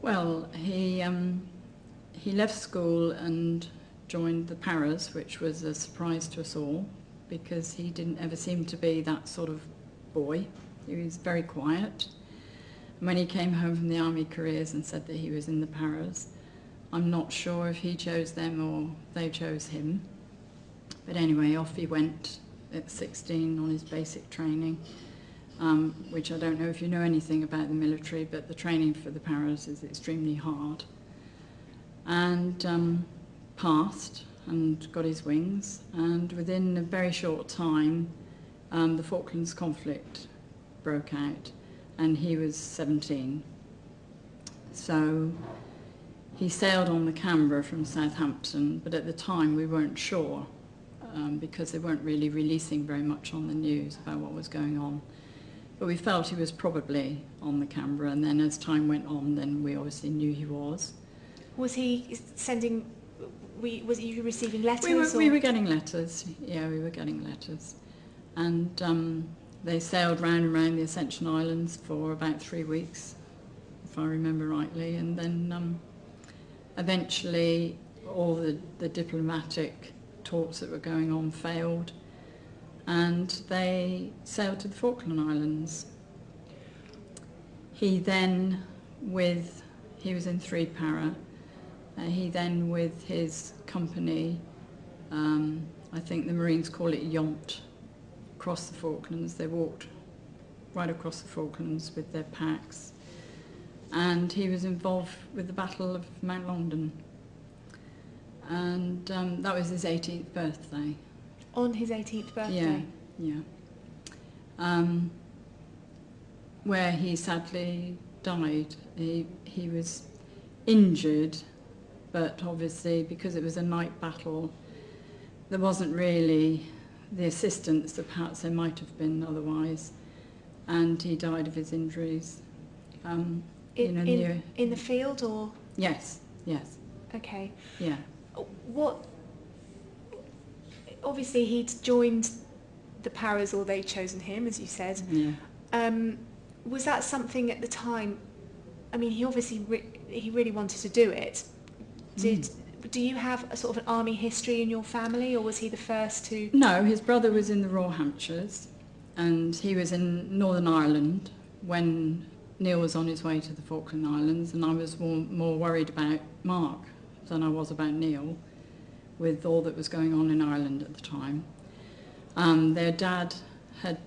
Well, he left school and joined the Paras, which was a surprise to us all, because he didn't ever seem to be that sort of boy. He was very quiet. And when he came home from the army careers and said that he was in the Paras, I'm not sure if he chose them or they chose him. But anyway, off he went at 16 on his basic training, which I don't know if you know anything about the military, but the training for the Paras is extremely hard. And passed and got his wings, and within a very short time the Falklands conflict broke out, and he was 17. So he sailed on the Canberra from Southampton, but at the time we weren't sure, because they weren't really releasing very much on the news about what was going on. But we felt he was probably on the Canberra, and then as time went on, then we obviously knew he was. Was he sending, was you receiving letters? We were getting letters, yeah, we were getting letters. And they sailed round and round the Ascension Islands for about 3 weeks, if I remember rightly, and then eventually all the diplomatic talks that were going on failed, and they sailed to the Falkland Islands. He then, he was in 3 Para, he then with his company, I think the Marines call it Yont, across the Falklands. They walked right across the Falklands with their packs, and he was involved with the Battle of Mount Longdon, and that was his 18th birthday. On his 18th birthday? Yeah. Where he sadly died. He was injured, but obviously because it was a night battle, there wasn't really the assistance that perhaps there might have been otherwise, and he died of his injuries. In the field, or? Yes. Okay. Yeah. What? Obviously, he'd joined the Paras, or they'd chosen him, as you said. Yeah. Was that something at the time? I mean, he obviously he really wanted to do it. Do you have a sort of an army history in your family, or was he the first to? No, his brother was in the Royal Hampshires, and he was in Northern Ireland when Neil was on his way to the Falkland Islands, and I was more worried about Mark than I was about Neil, with all that was going on in Ireland at the time. Their dad had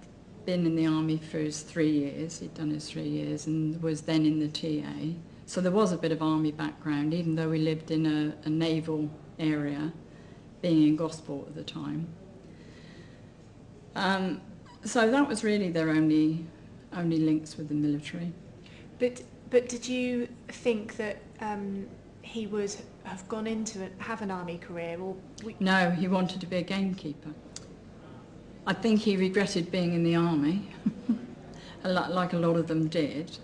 been in the army for his 3 years, he'd done his 3 years, and was then in the TA. So there was a bit of army background, even though we lived in a naval area, being in Gosport at the time. So that was really their only links with the military. But did you think that he would have gone into have an army career, or? No, he wanted to be a gamekeeper. I think he regretted being in the army, like a lot of them did.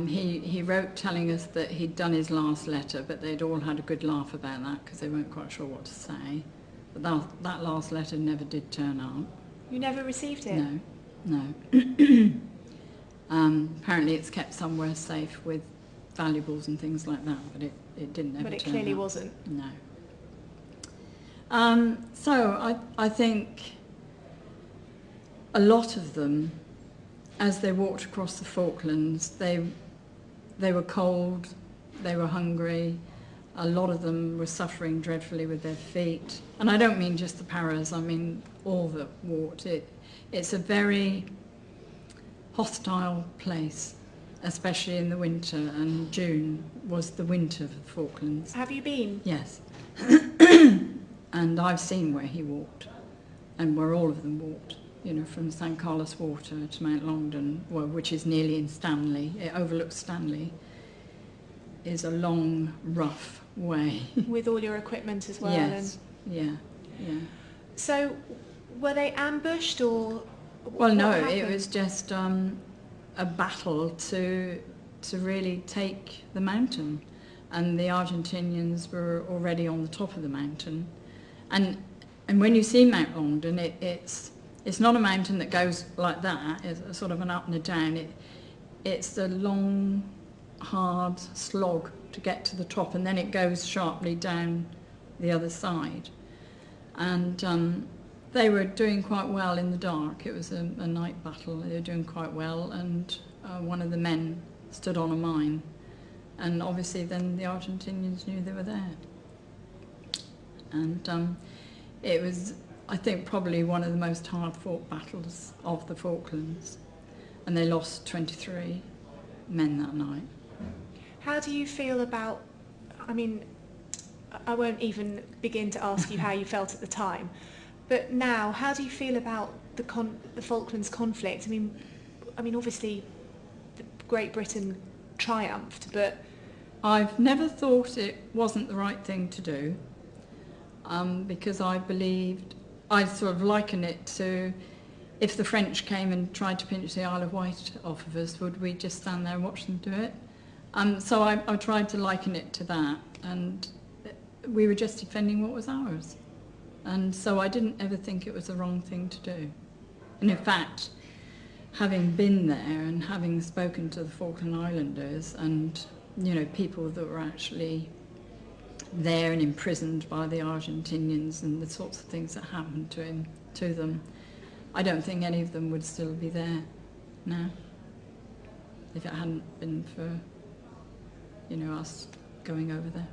He wrote telling us that he'd done his last letter, but they'd all had a good laugh about that because they weren't quite sure what to say. But that last letter never did turn up. You never received it? No. Apparently it's kept somewhere safe with valuables and things like that, but it didn't ever turn up. But it clearly wasn't? No. So I think a lot of them, as they walked across the Falklands, they were cold, they were hungry, a lot of them were suffering dreadfully with their feet. And I don't mean just the Paras, I mean all that walked. It's a very hostile place, especially in the winter, and June was the winter for the Falklands. Have you been? Yes. And I've seen where he walked, and where all of them walked. You know, from St Carlos Water to Mount Longdon, which is nearly in Stanley, it overlooks Stanley, is a long, rough way. With all your equipment as well? Yes, yeah. So, were they ambushed, or? Well, no, it was just a battle to really take the mountain, and the Argentinians were already on the top of the mountain, and when you see Mount Longdon, it's not a mountain that goes like that. It's a sort of an up and a down. It's a long hard slog to get to the top, and then it goes sharply down the other side. And they were doing quite well in the dark. It was a night battle. They were doing quite well, and one of the men stood on a mine, and obviously then the Argentinians knew they were there. And it was, I think, probably one of the most hard-fought battles of the Falklands, and they lost 23 men that night. How do you feel about, I mean, I won't even begin to ask you how you felt at the time, but now, how do you feel about the Falklands conflict? I mean, obviously, Great Britain triumphed, but I've never thought it wasn't the right thing to do, because I believed, I sort of liken it to, if the French came and tried to pinch the Isle of Wight off of us, would we just stand there and watch them do it? So I tried to liken it to that, and we were just defending what was ours. And so I didn't ever think it was the wrong thing to do. And in fact, having been there and having spoken to the Falkland Islanders and, you know, people that were actually there and imprisoned by the Argentinians and the sorts of things that happened to them, I don't think any of them would still be there now if it hadn't been for, you know, us going over there.